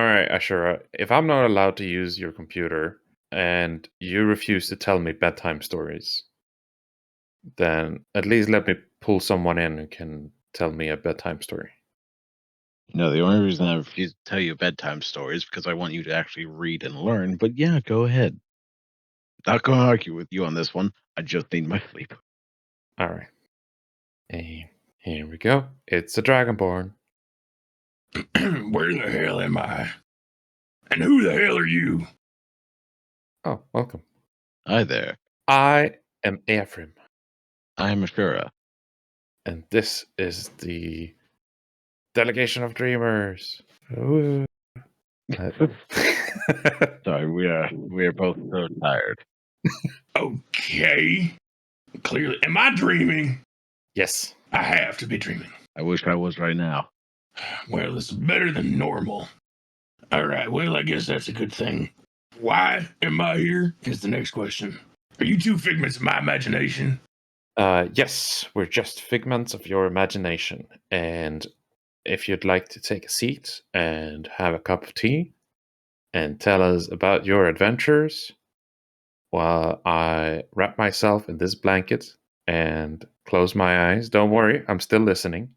right, Ashura. If I'm not allowed to use your computer and you refuse to tell me bedtime stories, then at least let me pull someone in who can tell me a bedtime story. No, the only reason I refuse to tell you a bedtime story is because I want you to actually read and learn. But yeah, go ahead. Not going to argue with you on this one. I just need my sleep. All right. And here we go. It's a dragonborn. Where the hell am I? And who the hell are you? Oh, welcome. Hi there. I am Ephraim, I'm Ashura. and this is the Delegation of Dreamers. Ooh. Sorry, we are both so tired. Okay. Clearly. Am I dreaming? Yes. I have to be dreaming. I wish I was right now. Well, this is better than normal. All right, well, I guess that's a good thing. Why am I here is the next question. Are you two figments of my imagination? Yes, we're just figments of your imagination. And if you'd like to take a seat and have a cup of tea and tell us about your adventures while I wrap myself in this blanket and close my eyes, don't worry, I'm still listening.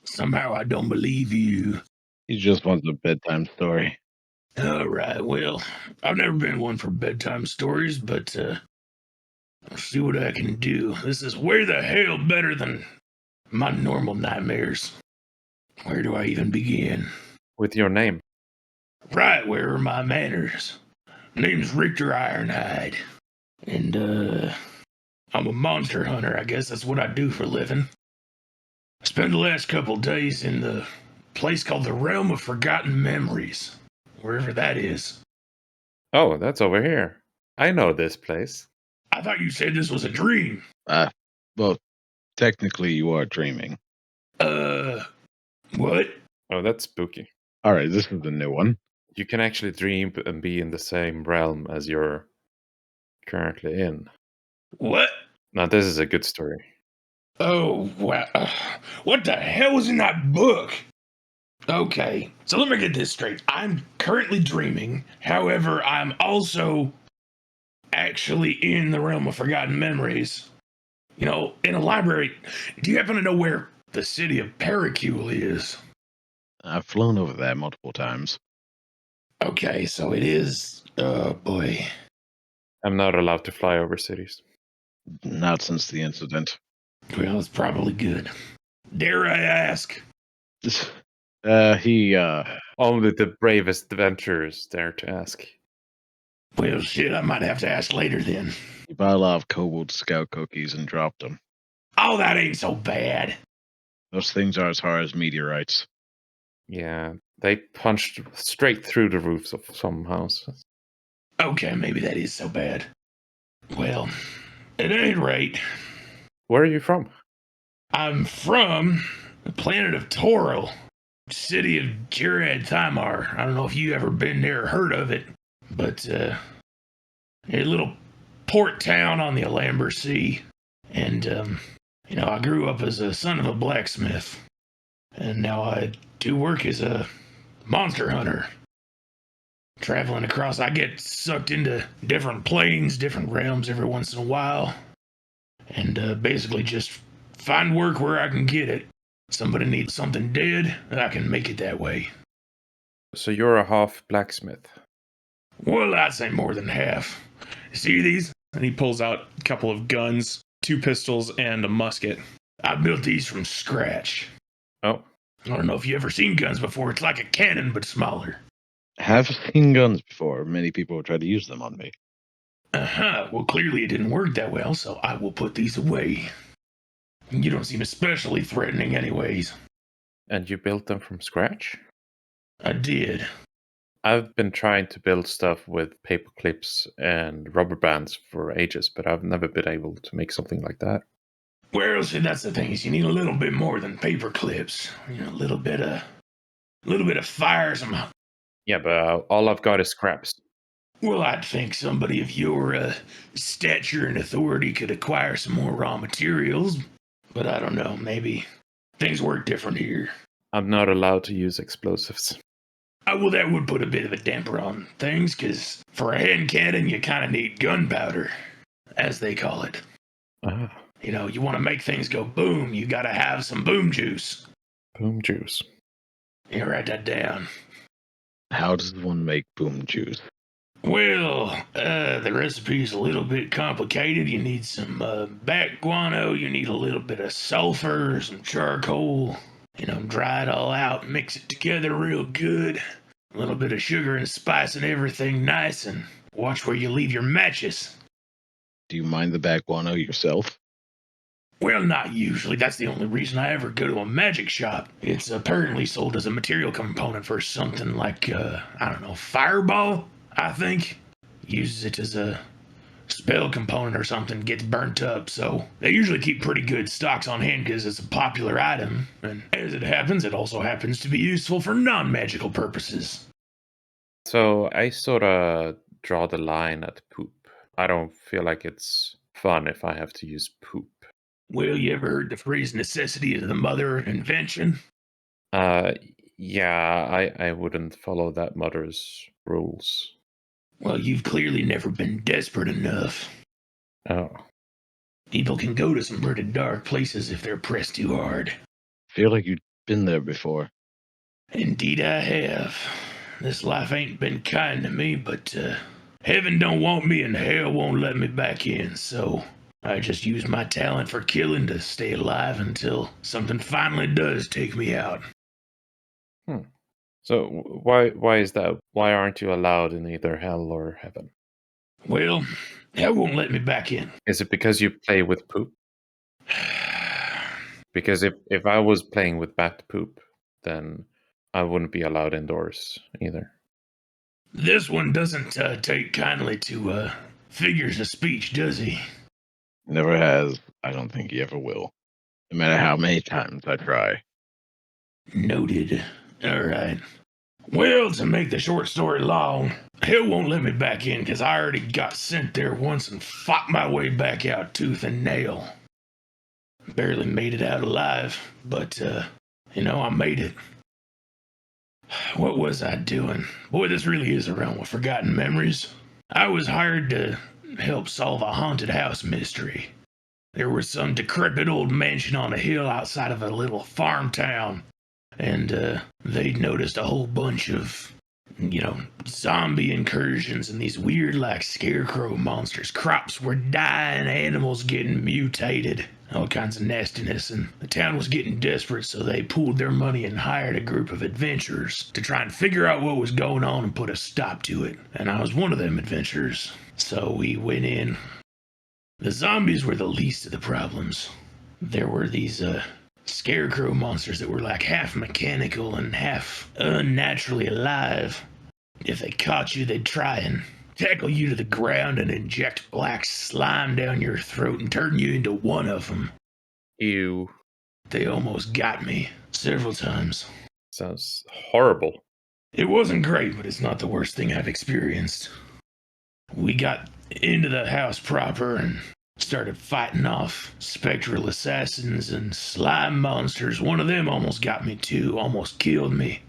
Somehow I don't believe you. He just wants a bedtime story. All right, well, I've never been one for bedtime stories, but I'll see what I can do. This is way the hell better than my normal nightmares. Where do I even begin? With your name. Right, where are my manners? Name's Richter Ironhyde. And, I'm a monster hunter. I guess that's what I do for a living. I spent the last couple days in the place called the Realm of Forgotten Memories. Wherever that is. Oh, that's over here. I know this place. I thought you said this was a dream. Well, technically you are dreaming. What? Oh, that's spooky. All right, this is the new one. You can actually dream and be in the same realm as you're currently in. What? Now, this is a good story. Oh, wow. What the hell was in that book? Okay, so let me get this straight. I'm currently dreaming. However, I'm also actually in the realm of forgotten memories. You know, in a library. Do you happen to know where the city of Pericule is? I've flown over that multiple times. Okay, so it is. Oh, boy. I'm not allowed to fly over cities. Not since the incident. Well, it's probably good. Dare I ask? Only the bravest adventurers dare to ask. Well, shit, I might have to ask later then. He bought a lot of Kobold Scout cookies and dropped them. Oh, that ain't so bad. Those things are as hard as meteorites. Yeah, they punched straight through the roofs of some houses. Okay, maybe that is so bad. Well, at any rate, Where are you from? I'm from the planet of Toro, city of Jirad Thamar. I don't know if you ever been there or heard of it, but a little port town on the Alamber Sea. And, you know, I grew up as a son of a blacksmith, and now I do work as a monster hunter. Traveling across, I get sucked into different planes, different realms every once in a while, and basically just find work where I can get it. Somebody needs something dead, I can make it that way. So you're a half blacksmith. Well, I'd say more than half. See these? And he pulls out a couple of guns, 2 pistols, and a musket. I built these from scratch. Oh. I don't know if you ever seen guns before. It's like a cannon, but smaller. I have seen guns before. Many people have tried to use them on me. Well, clearly it didn't work that well, so I will put these away. You don't seem especially threatening anyways. And you built them from scratch? I did. I've been trying to build stuff with paper clips and rubber bands for ages, but I've never been able to make something like that. Well, see, that's the thing, is you need a little bit more than paper clips. You know, a little bit of fire, some... Yeah, but all I've got is scraps. Well, I'd think somebody of your stature and authority could acquire some more raw materials, but I don't know, maybe things work different here. I'm not allowed to use explosives. Well, that would put a bit of a damper on things, because for a hand cannon, you kind of need gunpowder, as they call it. Ah, You know, you want to make things go boom, you gotta have some boom juice. boom juice. You write that down. How does one make boom juice? Well, the recipe's a little bit complicated. You need some bat guano, you need a little bit of sulfur, some charcoal. You know, dry it all out, mix it together real good. A little bit of sugar and spice and everything nice, and watch where you leave your matches. Do you mind the bat guano yourself? Well, not usually. That's the only reason I ever go to a magic shop. It's apparently sold as a material component for something like, I don't know, fireball, I think. Uses it as a spell component or something, gets burnt up, so they usually keep pretty good stocks on hand because it's a popular item, and as it happens, it also happens to be useful for non-magical purposes. So I sort of draw the line at poop. I don't feel like it's fun if I have to use poop. Well, you ever heard the phrase necessity is the mother of invention? Yeah, I wouldn't follow that mother's rules. Well, you've clearly never been desperate enough. Oh. People can go to some pretty dark places if they're pressed too hard. Feel like you've been there before. Indeed I have. This life ain't been kind to me, but heaven don't want me and hell won't let me back in, so I just use my talent for killing to stay alive until something finally does take me out. So why is that? Why aren't you allowed in either hell or heaven? Well, hell won't let me back in. Is it because you play with poop? Because if I was playing with bat poop, then I wouldn't be allowed indoors either. This one doesn't take kindly to figures of speech, does he? Never has. I don't think he ever will. No matter how many times I try. Noted. All right. Well, to make the short story long, hell won't let me back in because I already got sent there once and fought my way back out tooth and nail. Barely made it out alive, but, I made it. What was I doing? Boy, this really is a realm of forgotten memories. I was hired to help solve a haunted house mystery. There was some decrepit old mansion on a hill outside of a little farm town, and they'd noticed a whole bunch of, zombie incursions and these weird, like, scarecrow monsters. Crops were dying, animals getting mutated, all kinds of nastiness, and the town was getting desperate, so they pooled their money and hired a group of adventurers to try and figure out what was going on and put a stop to it. And I was one of them adventurers. So we went in. The zombies were the least of the problems. There were these, scarecrow monsters that were like half mechanical and half unnaturally alive. If they caught you, they'd try and tackle you to the ground and inject black slime down your throat and turn you into one of them. Ew. They almost got me several times. Sounds horrible. It wasn't great, but it's not the worst thing I've experienced. We got into the house proper and started fighting off spectral assassins and slime monsters. One of them almost got me too, almost killed me.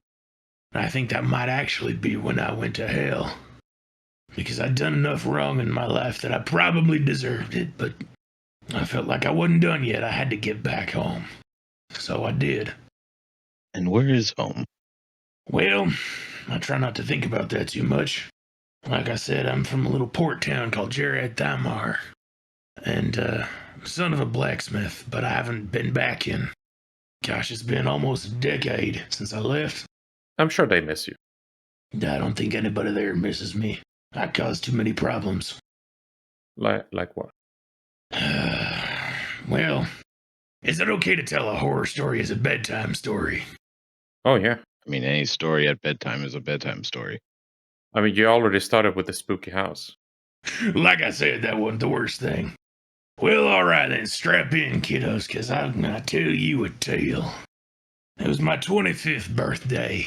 I think that might actually be when I went to hell. Because I'd done enough wrong in my life that I probably deserved it, but I felt like I wasn't done yet. I had to get back home. So I did. And where is home? Well, I try not to think about that too much. Like I said, I'm from a little port town called Thamar. And, son of a blacksmith, but I haven't been back in. Gosh, it's been almost a decade since I left. I'm sure they miss you. I don't think anybody there misses me. I caused too many problems. Like what? Well, is it okay to tell a horror story as a bedtime story? Oh, yeah. I mean, any story at bedtime is a bedtime story. I mean, you already started with the spooky house. Like I said, that wasn't the worst thing. Well, alright then, strap in, kiddos, because I'm gonna tell you a tale. It was my 25th birthday,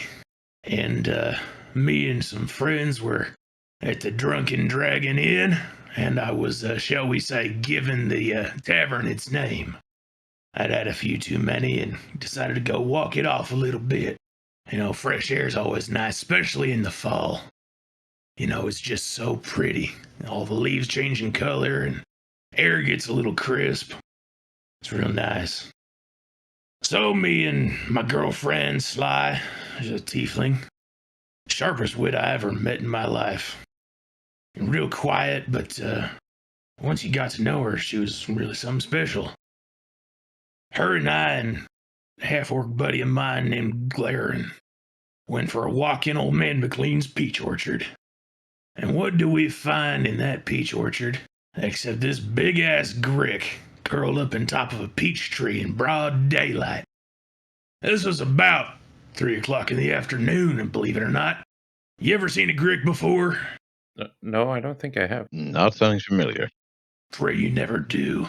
and me and some friends were at the Drunken Dragon Inn, and I was, shall we say, given the tavern its name. I'd had a few too many and decided to go walk it off a little bit. Fresh air's always nice, especially in the fall. It's just so pretty. All the leaves changing color and air gets a little crisp. It's real nice. So me and my girlfriend, Sly, she's a tiefling, sharpest wit I ever met in my life. And real quiet, but once you got to know her, she was really something special. Her and I and a half-orc buddy of mine named Glaren went for a walk in old man McLean's peach orchard. And what do we find in that peach orchard except this big-ass grick curled up in top of a peach tree in broad daylight? This was about 3 o'clock in the afternoon, and believe it or not, you ever seen a grick before? No, I don't think I have. Not sounding familiar. Pray you never do.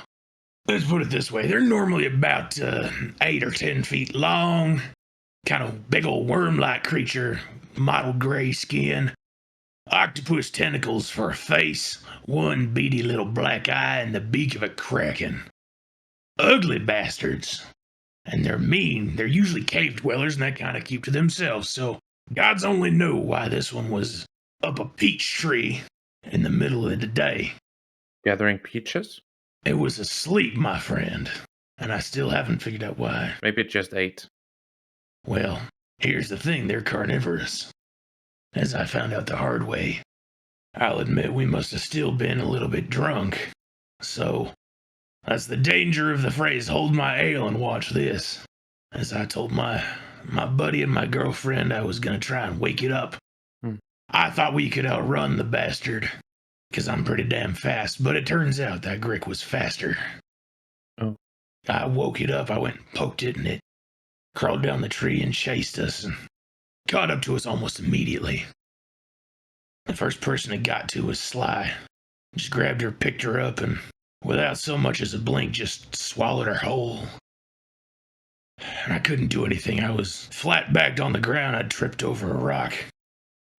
Let's put it this way. They're normally about 8 or 10 feet long, kind of big old worm-like creature, mottled gray skin, octopus tentacles for a face, one beady little black eye, and the beak of a kraken. Ugly bastards. And they're mean. They're usually cave dwellers, and they kind of keep to themselves, so gods only know why this one was up a peach tree in the middle of the day. Gathering peaches? It was asleep, my friend, and I still haven't figured out why. Maybe it just ate. Well, here's the thing, they're carnivorous. As I found out the hard way. I'll admit we must have still been a little bit drunk. So, that's the danger of the phrase, hold my ale and watch this. As I told my buddy and my girlfriend I was going to try and wake it up. I thought we could outrun the bastard, because I'm pretty damn fast, but it turns out that grick was faster. Oh. I woke it up, I went and poked it, and it crawled down the tree and chased us, and caught up to us almost immediately. The first person it got to was Sly. Just grabbed her, picked her up, and without so much as a blink, just swallowed her whole. And I couldn't do anything. I was flat-backed on the ground. I'd tripped over a rock.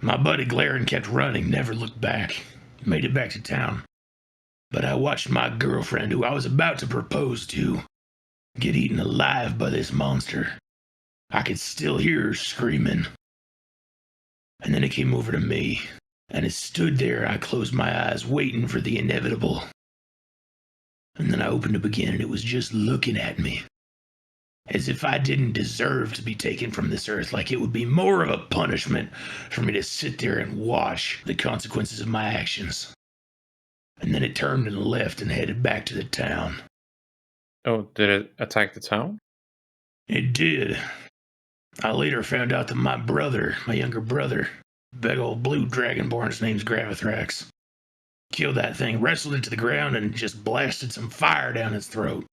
My buddy Glaren kept running, never looked back. Made it back to town. But I watched my girlfriend, who I was about to propose to, get eaten alive by this monster. I could still hear her screaming. And then it came over to me, and it stood there. I closed my eyes, waiting for the inevitable. And then I opened up again, and it was just looking at me. As if I didn't deserve to be taken from this earth, like it would be more of a punishment for me to sit there and watch the consequences of my actions. And then it turned and left and headed back to the town. Oh, did it attack the town? It did. I later found out that my brother, my younger brother, big old blue dragonborn, his name's Gravithrax, killed that thing, wrestled it to the ground, and just blasted some fire down its throat.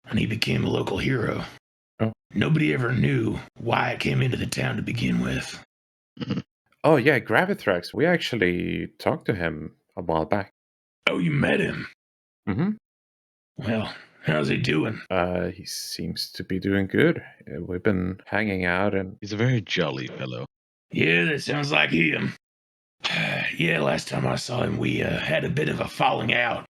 And he became a local hero. Oh. Nobody ever knew why it came into the town to begin with. Oh, yeah, Gravithrax. We actually talked to him a while back. Oh, you met him? Mm-hmm. Well, how's he doing? He seems to be doing good. We've been hanging out and... He's a very jolly fellow. Yeah, that sounds like him. Yeah, last time I saw him, we had a bit of a falling out.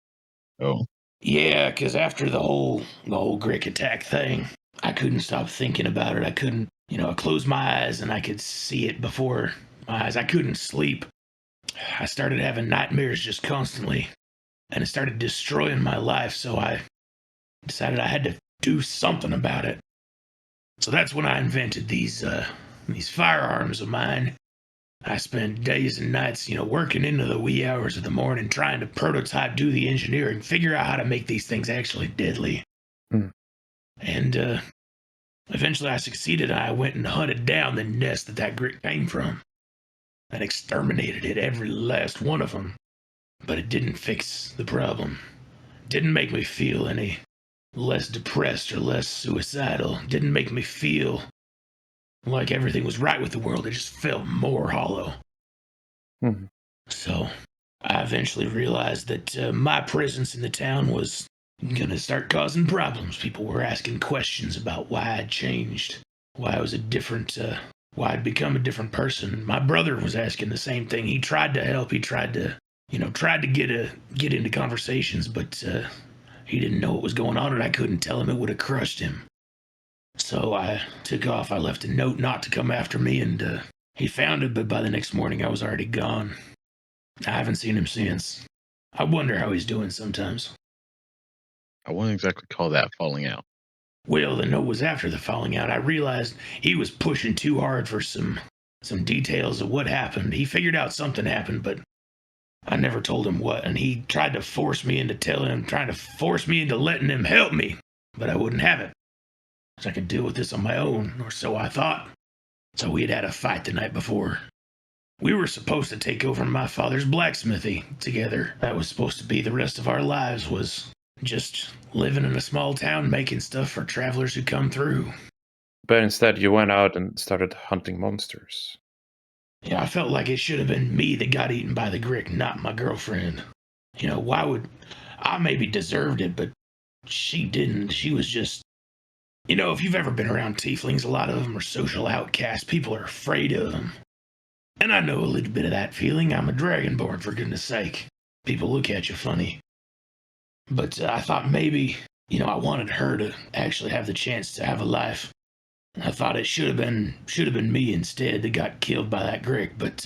Oh. Yeah, because after the whole Grick attack thing, I couldn't stop thinking about it. I couldn't, I closed my eyes and I could see it before my eyes. I couldn't sleep. I started having nightmares just constantly, and it started destroying my life, so I decided I had to do something about it. So that's when I invented these firearms of mine. I spent days and nights, working into the wee hours of the morning, trying to prototype, do the engineering, figure out how to make these things actually deadly. And eventually I succeeded. I went and hunted down the nest that Grick came from and exterminated it, every last one of them. But it didn't fix the problem. It didn't make me feel any less depressed or less suicidal. It didn't make me feel like everything was right with the world. It just felt more hollow. So I eventually realized that my presence in the town was going to start causing problems. People were asking questions about why I'd changed, why I was why I'd become a different person. My brother was asking the same thing. He tried to help. He tried to get into conversations, but he didn't know what was going on, and I couldn't tell him. It would have crushed him. So I took off. I left a note not to come after me, and he found it, but by the next morning I was already gone. I haven't seen him since. I wonder how he's doing sometimes. I wouldn't exactly call that falling out. Well, the note was after the falling out. I realized he was pushing too hard for some details of what happened. He figured out something happened, but I never told him what, and he tried to force me into letting him help me, but I wouldn't have it. So I could deal with this on my own, or so I thought. So we had a fight the night before. We were supposed to take over my father's blacksmithy together. That was supposed to be the rest of our lives, was just living in a small town making stuff for travelers who come through. But instead, you went out and started hunting monsters. Yeah, I felt like it should have been me that got eaten by the Grick, not my girlfriend. Why would... I maybe deserved it, but she didn't. She was just... if you've ever been around tieflings, a lot of them are social outcasts. People are afraid of them. And I know a little bit of that feeling. I'm a dragonborn, for goodness sake. People look at you funny. But I thought maybe, I wanted her to actually have the chance to have a life. I thought it should have been me instead that got killed by that Grick, but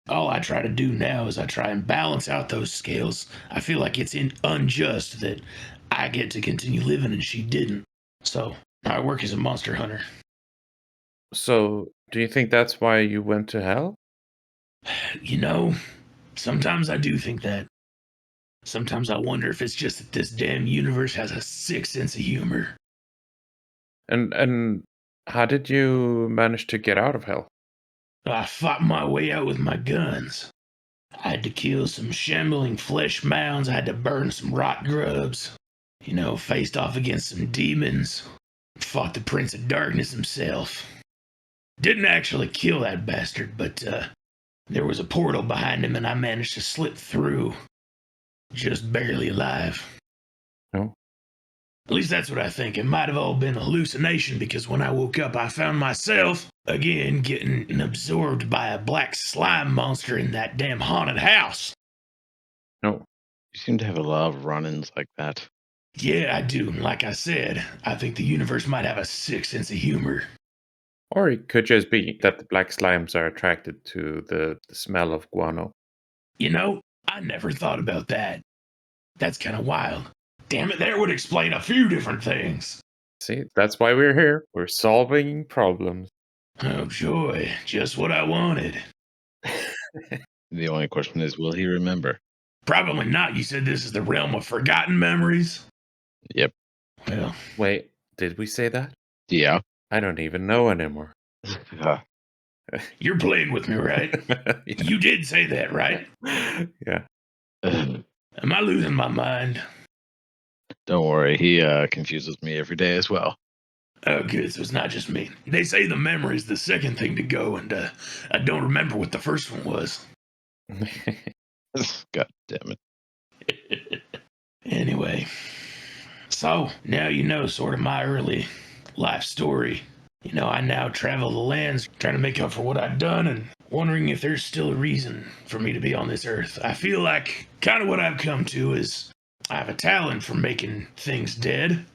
all I try to do now is I try and balance out those scales. I feel like it's unjust that I get to continue living and she didn't. So I work as a monster hunter. So, do you think that's why you went to hell? Sometimes I do think that. Sometimes I wonder if it's just that this damn universe has a sick sense of humor. And how did you manage to get out of hell? I fought my way out with my guns. I had to kill some shambling flesh mounds. I had to burn some rot grubs. Faced off against some demons. Fought the Prince of Darkness himself. Didn't actually kill that bastard, but there was a portal behind him and I managed to slip through. Just barely alive. No? At least that's what I think. It might have all been a hallucination because when I woke up, I found myself, again, getting absorbed by a black slime monster in that damn haunted house. No. You seem to have a lot of run-ins like that. Yeah, I do. Like I said, I think the universe might have a sick sense of humor. Or it could just be that the black slimes are attracted to the smell of guano. I never thought about that. That's kind of wild. Damn it, that would explain a few different things. See, that's why we're here. We're solving problems. Oh, joy. Just what I wanted. The only question is, will he remember? Probably not. You said this is the realm of forgotten memories? Yep. Well. Wait, did we say that? Yeah. I don't even know anymore. You're playing with me, right? Yeah. You did say that, right? Yeah. Am I losing my mind? Don't worry, he confuses me every day as well. Oh, good. So it's not just me. They say the memory is the second thing to go, and I don't remember what the first one was. God damn it. Anyway, so now you know sort of my early life story. I now travel the lands trying to make up for what I've done and wondering if there's still a reason for me to be on this earth. I feel like kind of what I've come to is I have a talent for making things dead.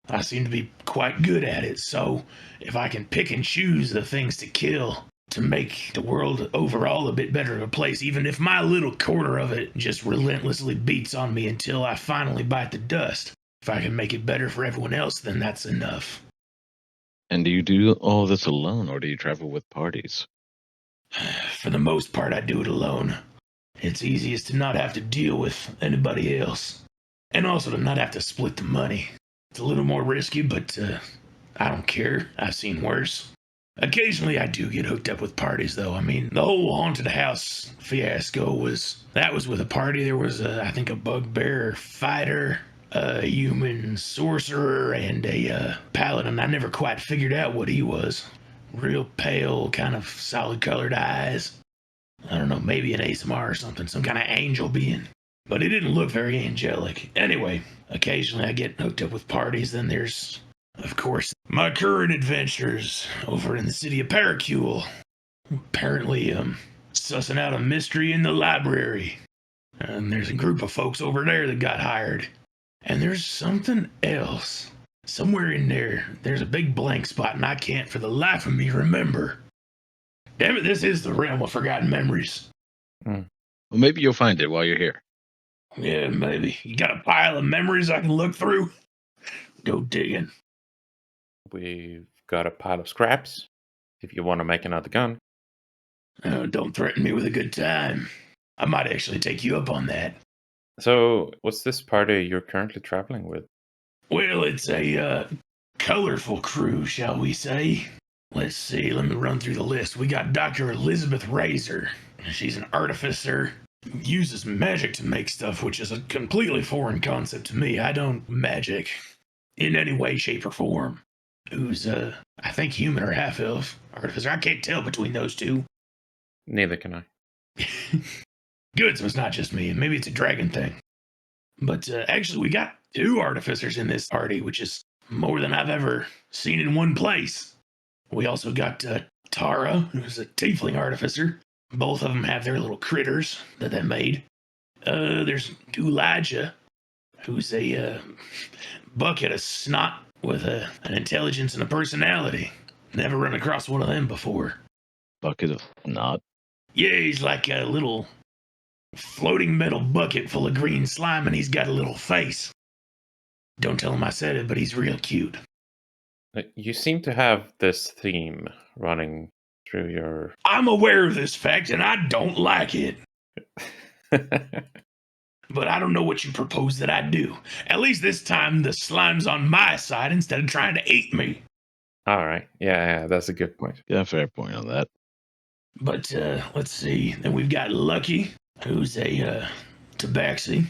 I seem to be quite good at it, so if I can pick and choose the things to kill to make the world overall a bit better of a place, even if my little corner of it just relentlessly beats on me until I finally bite the dust, if I can make it better for everyone else, then that's enough. And do you do all this alone, or do you travel with parties? For the most part, I do it alone. It's easiest to not have to deal with anybody else, and also to not have to split the money. It's a little more risky, but I don't care. I've seen worse. Occasionally I do get hooked up with parties, though. I mean, the whole haunted house fiasco was with a party. There was, I think, a bugbear fighter, a human sorcerer, and a paladin. I never quite figured out what he was. Real pale, kind of solid-colored eyes. I don't know, maybe an ASMR or something, some kind of angel being. But it didn't look very angelic. Anyway, occasionally I get hooked up with parties. Then there's, of course, my current adventures over in the city of Paracule. Apparently, sussing out a mystery in the library. And there's a group of folks over there that got hired. And there's something else. Somewhere in there's a big blank spot, and I can't for the life of me remember. Damn it, this is the realm of forgotten memories. Well, maybe you'll find it while you're here. Yeah, maybe. You got a pile of memories I can look through? Go digging. We've got a pile of scraps if you want to make another gun. Oh, don't threaten me with a good time. I might actually take you up on that. So, what's this party you're currently traveling with? Well, it's a colorful crew, shall we say. Let's see, let me run through the list. We got Dr. Elizabeth Razor. She's an artificer, uses magic to make stuff, which is a completely foreign concept to me. I don't magic in any way, shape, or form. Who's, I think human or half-elf artificer. I can't tell between those two. Neither can I. Good, so it's not just me. Maybe it's a dragon thing. But actually, we got 2 artificers in this party, which is more than I've ever seen in one place. We also got Tara, who's a tiefling artificer. Both of them have their little critters that they made. There's Elijah, who's a bucket of snot with an intelligence and a personality. Never run across one of them before. Bucket of snot. Yeah, he's like a little floating metal bucket full of green slime, and he's got a little face. Don't tell him I said it, but he's real cute. You seem to have this theme running through your... I'm aware of this fact, and I don't like it. But I don't know what you propose that I do. At least this time the slime's on my side instead of trying to eat me. All right. Yeah, that's a good point. Yeah, fair point on that. But let's see. Then we've got Lucky, who's a tabaxi,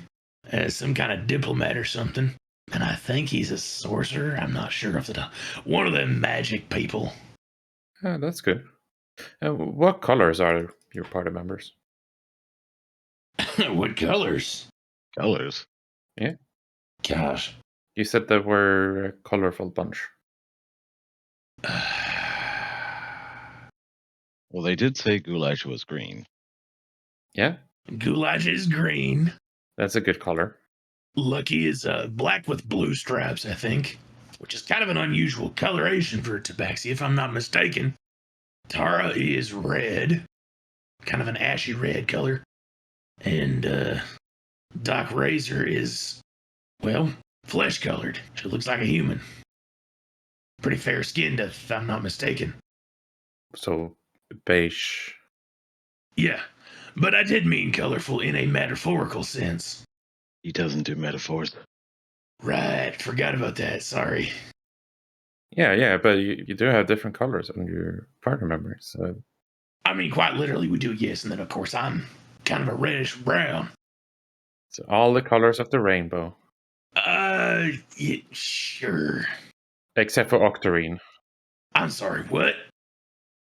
as some kind of diplomat or something. And I think he's a sorcerer. I'm not sure of the one of them magic people. Yeah, that's good. What colors are your party members? What colors? Colors. Yeah. Gosh. You said they were a colorful bunch. Well, they did say goulash was green. Yeah, Goulash is green. that's a good color. Lucky is black with blue stripes, I think, which is kind of an unusual coloration for a tabaxi, if I'm not mistaken. Tara is red, kind of an ashy red color. And Doc Razor is, well, flesh colored. She looks like a human. Pretty fair skinned, if I'm not mistaken. So, beige. Yeah, but I did mean colorful in a metaphorical sense. He doesn't do metaphors. Right, forgot about that, sorry. Yeah, but you do have different colors on your party members. So. I mean, quite literally, we do, yes, and then, of course, I'm kind of a reddish brown. So all the colors of the rainbow. Yeah, sure. Except for Octarine. I'm sorry, what?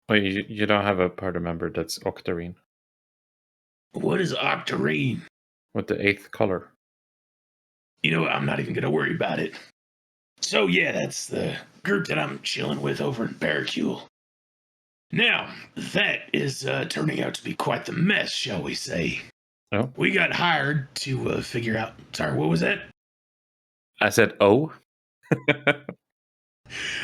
Well, you don't have a party member that's Octarine. What is Octarine? With the 8th color. You know what, I'm not even going to worry about it. So yeah, that's the group that I'm chilling with over in Barracule. Now, that is turning out to be quite the mess, shall we say. Oh? We got hired to figure out... Sorry, what was that? I said, oh?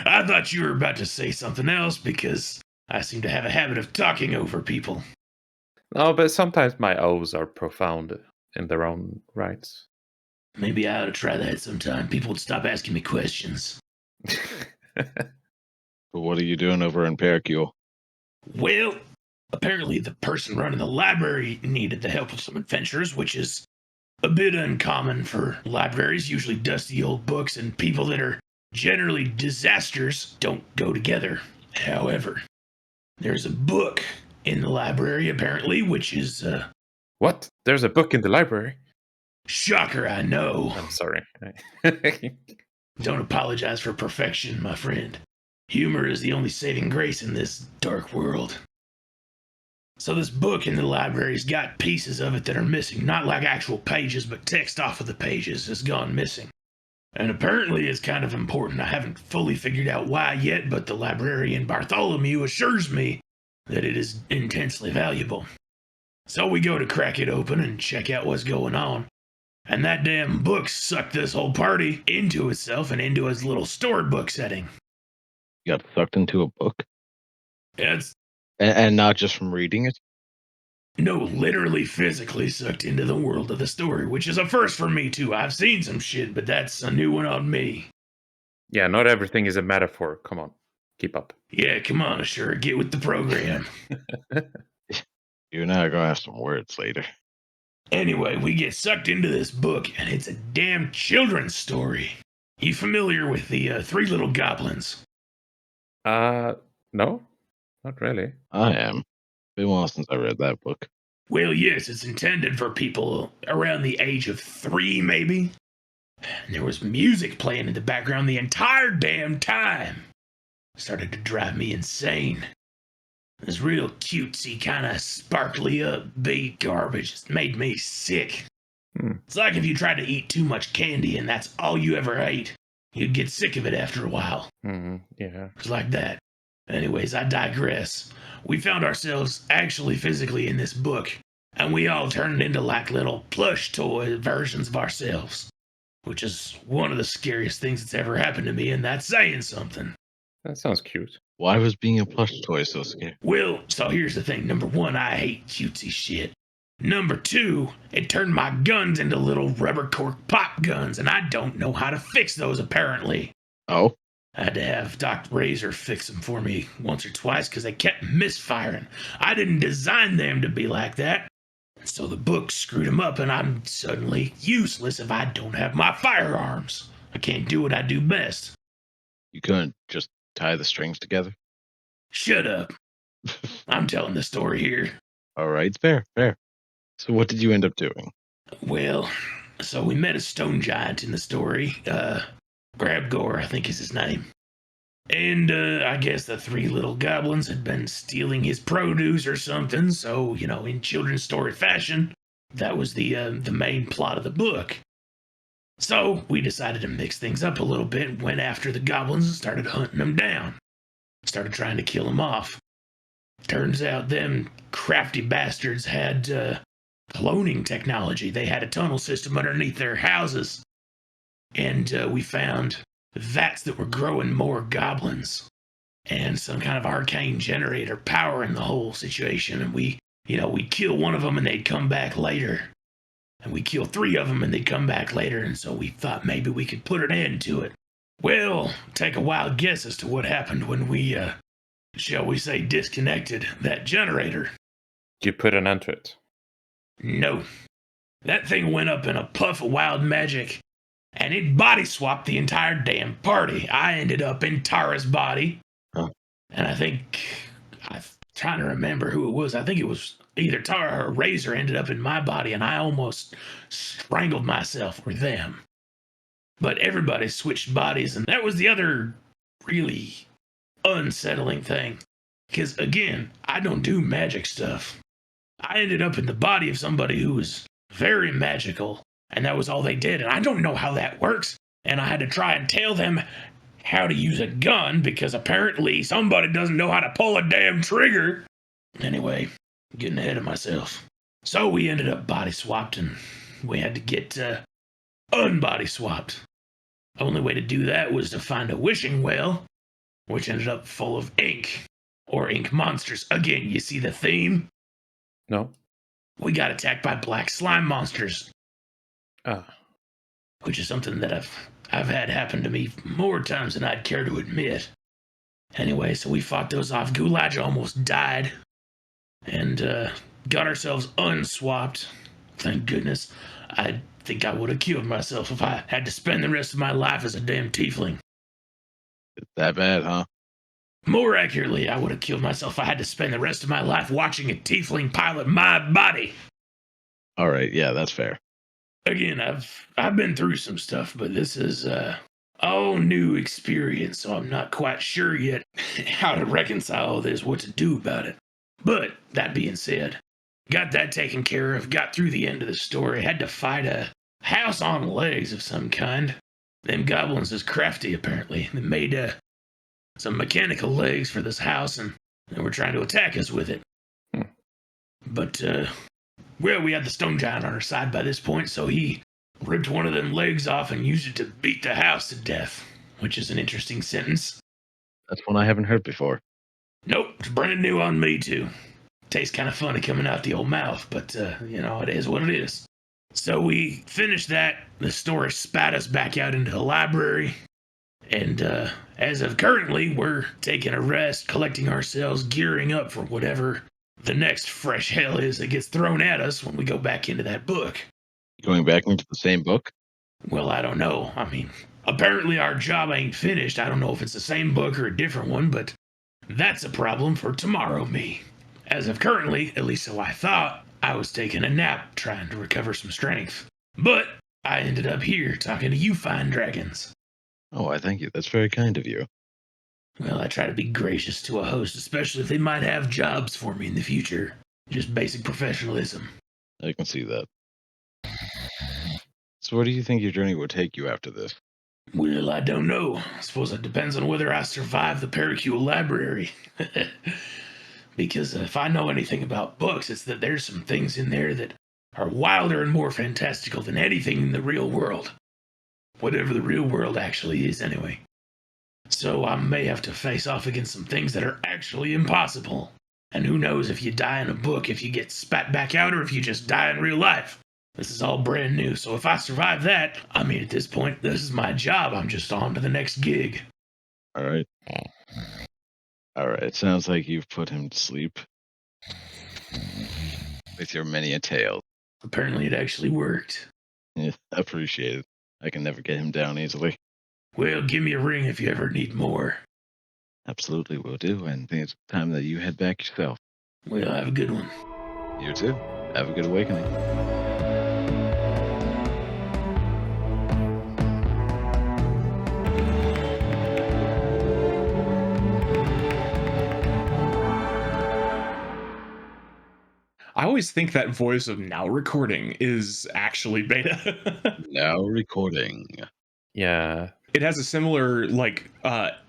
I thought you were about to say something else because I seem to have a habit of talking over people. No, but sometimes my O's are profound in their own rights. Maybe I ought to try that sometime. People would stop asking me questions. But what are you doing over in Paracule? Well, apparently the person running the library needed the help of some adventurers, which is a bit uncommon for libraries. Usually dusty old books and people that are generally disasters don't go together. However, there's a book in the library, apparently, which is, What? There's a book in the library? shocker, I know. I'm sorry. Don't apologize for perfection, my friend. Humor is the only saving grace in this dark world. So this book in the library's got pieces of it that are missing. Not like actual pages, but text off of the pages has gone missing. And apparently it's kind of important. I haven't fully figured out why yet, but the librarian Bartholomew assures me that it is intensely valuable. So we go to crack it open and check out what's going on. And that damn book sucked this whole party into itself and into his little storybook setting. You got sucked into a book? It's And not just from reading it? no, literally physically sucked into the world of the story, which is a first for me too. I've seen some shit, but that's a new one on me. Yeah, not everything is a metaphor. Come on, keep up. Yeah, come on, sure, get with the program. You and I are going to have some words later. Anyway, we get sucked into this book, and it's a damn children's story. You familiar with the Three Little Goblins? No, not really. I am. Been a while since I read that book. Well, yes, it's intended for people around the age of 3, maybe. And there was music playing in the background the entire damn time. It started to drive me insane. This real cutesy, kind of sparkly upbeat garbage just made me sick. It's like if you tried to eat too much candy and that's all you ever ate. You'd get sick of it after a while. Yeah. It's like that. Anyways, I digress. We found ourselves actually physically in this book, and we all turned into like little plush toy versions of ourselves, which is one of the scariest things that's ever happened to me, and that's saying something. That sounds cute. Why was being a plush toy so scary? Well, so here's the thing. Number 1, I hate cutesy shit. Number 2, it turned my guns into little rubber cork pop guns, and I don't know how to fix those apparently. Oh? I had to have Dr. Razor fix them for me once or twice because they kept misfiring. I didn't design them to be like that. So the book screwed them up, and I'm suddenly useless if I don't have my firearms. I can't do what I do best. You couldn't just tie the strings together? Shut up. I'm telling the story here. All right, fair. So what did you end up doing? Well, so we met a stone giant in the story. Grabgore, I think is his name. And I guess the 3 little goblins had been stealing his produce or something. So, in children's story fashion, that was the main plot of the book. So we decided to mix things up a little bit and went after the goblins and started hunting them down. Started trying to kill them off. Turns out them crafty bastards had cloning technology. They had a tunnel system underneath their houses. And we found vats that were growing more goblins and some kind of arcane generator powering the whole situation. And we'd kill one of them and they'd come back later. And we'd kill 3 of them and they'd come back later. And so we thought maybe we could put an end to it. Well, take a wild guess as to what happened when we, shall we say, disconnected that generator. You put an end to it. No. That thing went up in a puff of wild magic, and it body swapped the entire damn party. I ended up in Tara's body. Huh. And I'm trying to remember who it was. I think it was either Tara or Razor ended up in my body, and I almost strangled myself or them. But everybody switched bodies, and that was the other really unsettling thing. Because, again, I don't do magic stuff. I ended up in the body of somebody who was very magical, and that was all they did. And I don't know how that works. And I had to try and tell them how to use a gun, because apparently somebody doesn't know how to pull a damn trigger. Anyway, getting ahead of myself. So we ended up body swapped, and we had to get unbody swapped. Only way to do that was to find a wishing well, which ended up full of ink, or ink monsters. Again, you see the theme? No. We got attacked by black slime monsters. Which is something that I've had happen to me more times than I'd care to admit. Anyway, so we fought those off. Gulaj almost died. And got ourselves unswapped. Thank goodness. I think I would have killed myself if I had to spend the rest of my life as a damn tiefling. It's that bad, huh? More accurately, I would have killed myself if I had to spend the rest of my life watching a tiefling pilot my body. All right, yeah, that's fair. Again, I've been through some stuff, but this is all new experience, so I'm not quite sure yet how to reconcile all this, what to do about it. But that being said, got that taken care of, got through the end of the story, had to fight a house on legs of some kind. Them goblins is crafty, apparently. They made some mechanical legs for this house, and they were trying to attack us with it. But, well, we had the stone giant on our side by this point, so he ripped one of them legs off and used it to beat the house to death, which is an interesting sentence. That's one I haven't heard before. Nope, it's brand new on me too. Tastes kind of funny coming out the old mouth, but it is what it is. So we finished that. The story spat us back out into the library. And as of currently, we're taking a rest, collecting ourselves, gearing up for whatever the next fresh hell is that gets thrown at us when we go back into that book. Going back into the same book? Well, I don't know. I mean, apparently our job ain't finished. I don't know if it's the same book or a different one, but that's a problem for tomorrow me. As of currently, at least so I thought, I was taking a nap trying to recover some strength. But I ended up here talking to you fine dragons. Oh, I thank you. That's very kind of you. Well, I try to be gracious to a host, especially if they might have jobs for me in the future. Just basic professionalism. I can see that. So where do you think your journey will take you after this? Well, I don't know. I suppose it depends on whether I survive the Pericule Library. Because if I know anything about books, it's that there's some things in there that are wilder and more fantastical than anything in the real world. Whatever the real world actually is, anyway. So I may have to face off against some things that are actually impossible. And who knows if you die in a book, if you get spat back out, or if you just die in real life. This is all brand new, so if I survive that, I mean, at this point, this is my job. I'm just on to the next gig. All right. It sounds like you've put him to sleep with your many a tale. Apparently it actually worked. Yeah, appreciate it. I can never get him down easily. Well, give me a ring if you ever need more. Absolutely will do, and I think it's time that you head back yourself. Well, have a good one. You too. Have a good awakening. I always think that voice of now recording is actually beta. Now recording. Yeah. It has a similar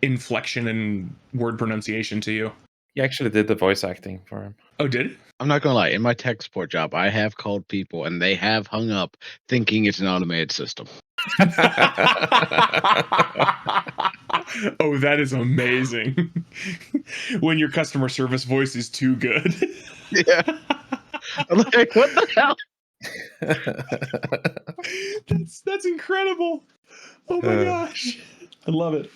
inflection and word pronunciation to you. He actually did the voice acting for him. Oh, did it? I'm not gonna lie, in my tech support job, I have called people and they have hung up thinking it's an automated system. Oh, that is amazing. When your customer service voice is too good. Yeah. I'm like, what the hell? That's incredible. Oh my gosh. I love it.